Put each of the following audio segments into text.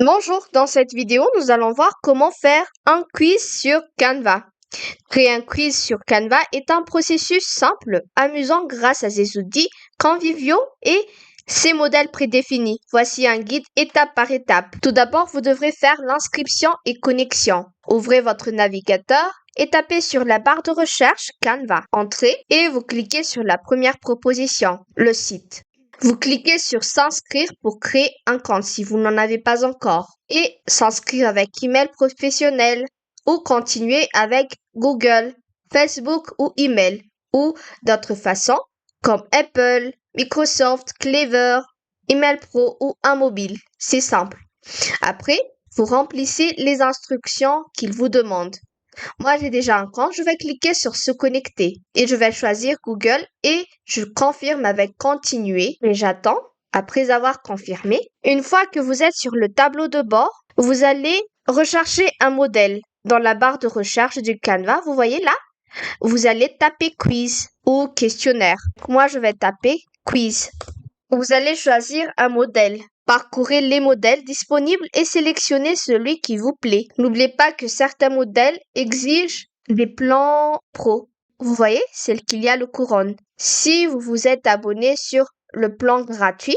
Bonjour, dans cette vidéo, nous allons voir comment faire un quiz sur Canva. Créer un quiz sur Canva est un processus simple, amusant grâce à ses outils conviviaux et ses modèles prédéfinis. Voici un guide étape par étape. Tout d'abord, vous devrez faire l'inscription et connexion. Ouvrez votre navigateur et tapez sur la barre de recherche Canva. Entrez et vous cliquez sur la première proposition, le site. Vous cliquez sur s'inscrire pour créer un compte si vous n'en avez pas encore et s'inscrire avec email professionnel ou continuer avec Google, Facebook ou email ou d'autres façons comme Apple, Microsoft, Clever, Email Pro ou un mobile. C'est simple. Après, vous remplissez les instructions qu'il vous demande. Moi, j'ai déjà un compte, je vais cliquer sur se connecter et je vais choisir Google et je confirme avec continuer et j'attends après avoir confirmé. Une fois que vous êtes sur le tableau de bord, vous allez rechercher un modèle. Dans la barre de recherche du Canva, vous voyez là, vous allez taper quiz ou questionnaire. Moi, je vais taper quiz. Vous allez choisir un modèle. Parcourez les modèles disponibles et sélectionnez celui qui vous plaît. N'oubliez pas que certains modèles exigent des plans pro. Vous voyez, c'est qu'il y a le couronne. Si vous vous êtes abonné sur le plan gratuit,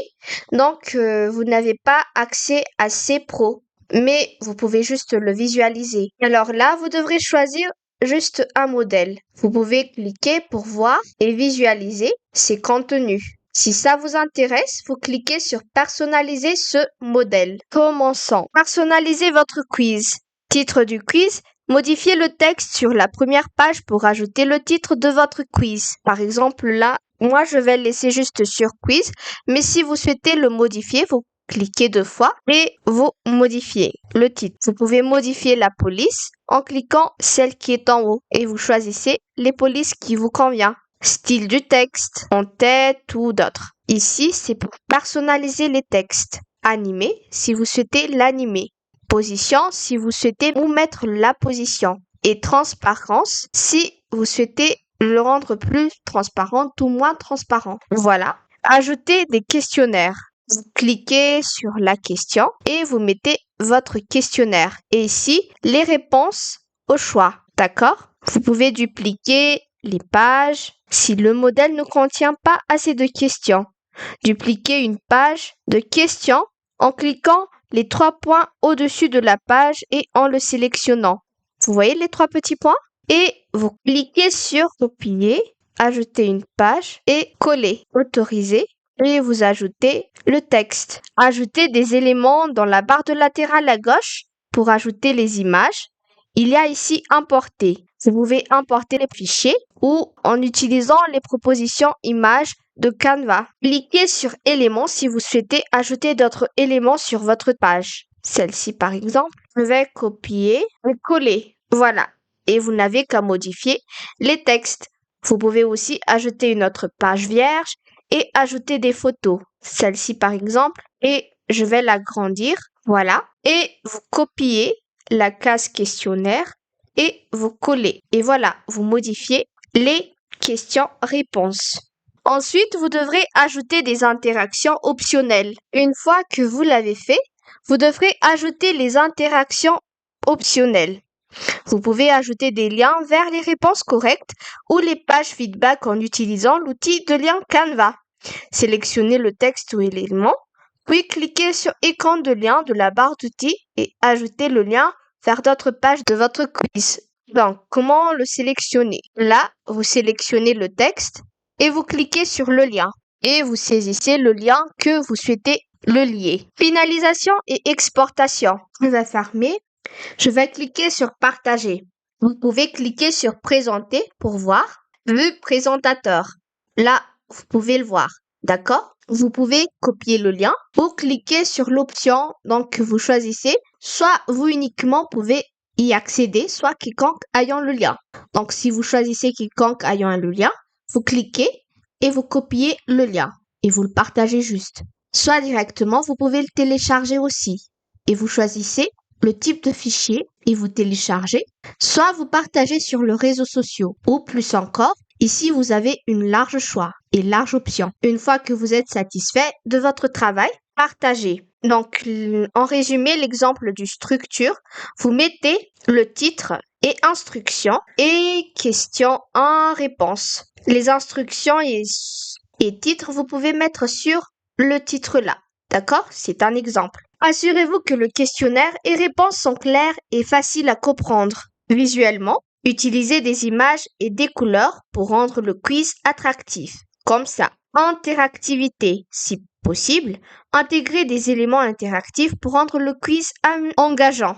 donc vous n'avez pas accès à ces pros, mais vous pouvez juste le visualiser. Alors là, vous devrez choisir juste un modèle. Vous pouvez cliquer pour voir et visualiser ses contenus. Si ça vous intéresse, vous cliquez sur personnaliser ce modèle. Commençons. Personnalisez votre quiz. Titre du quiz. Modifiez le texte sur la première page pour ajouter le titre de votre quiz. Par exemple, là, moi, je vais le laisser juste sur quiz, mais si vous souhaitez le modifier, vous cliquez 2 fois et vous modifiez le titre. Vous pouvez modifier la police en cliquant celle qui est en haut et vous choisissez les polices qui vous convient. Style du texte, en tête ou d'autres. Ici, c'est pour personnaliser les textes. Animer, si vous souhaitez l'animer. Position, si vous souhaitez vous mettre la position. Et transparence, si vous souhaitez le rendre plus transparent ou moins transparent. Voilà. Ajouter des questionnaires. Vous cliquez sur la question et vous mettez votre questionnaire. Et ici, les réponses au choix. D'accord? Vous pouvez dupliquer les pages si le modèle ne contient pas assez de questions. Dupliquer une page de questions en cliquant les 3 points au-dessus de la page et en le sélectionnant. Vous voyez les 3 petits points? Et vous cliquez sur copier, ajouter une page et coller. Autoriser et vous ajoutez le texte. Ajoutez des éléments dans la barre de latérale à gauche pour ajouter les images. Il y a ici importer. Vous pouvez importer les fichiers ou en utilisant les propositions images de Canva. Cliquez sur éléments si vous souhaitez ajouter d'autres éléments sur votre page. Celle-ci par exemple, je vais copier et coller. Voilà. Et vous n'avez qu'à modifier les textes. Vous pouvez aussi ajouter une autre page vierge et ajouter des photos. Celle-ci par exemple, et je vais l'agrandir. Voilà. Et vous copiez la case questionnaire et vous collez. Et voilà, vous modifiez les questions-réponses. Ensuite, vous devrez ajouter des interactions optionnelles. Une fois que vous l'avez fait, vous devrez ajouter les interactions optionnelles. Vous pouvez ajouter des liens vers les réponses correctes ou les pages feedback en utilisant l'outil de lien Canva. Sélectionnez le texte ou l'élément, puis cliquez sur écran de lien de la barre d'outils et ajoutez le lien vers d'autres pages de votre quiz. Donc, comment le sélectionner? Là, vous sélectionnez le texte et vous cliquez sur le lien et vous saisissez le lien que vous souhaitez le lier. Finalisation et exportation. Je vais fermer. Je vais cliquer sur partager. Vous pouvez cliquer sur présenter pour voir. Vue présentateur. Là, vous pouvez le voir. D'accord? Vous pouvez copier le lien ou cliquer sur l'option donc que vous choisissez. Soit vous uniquement pouvez y accéder, soit quiconque ayant le lien. Donc, si vous choisissez quiconque ayant le lien, vous cliquez et vous copiez le lien et vous le partagez juste. Soit directement, vous pouvez le télécharger aussi et vous choisissez le type de fichier et vous téléchargez. Soit vous partagez sur les réseaux sociaux ou plus encore, ici vous avez une large choix et large option. Une fois que vous êtes satisfait de votre travail, partagez. En résumé, l'exemple du structure, vous mettez le titre et instructions et questions en réponse. Les instructions et titres, vous pouvez mettre sur le titre là. D'accord? C'est un exemple. Assurez-vous que le questionnaire et réponses sont clairs et faciles à comprendre. Visuellement, utilisez des images et des couleurs pour rendre le quiz attractif. Comme ça. Interactivité, si possible, intégrer des éléments interactifs pour rendre le quiz engageant.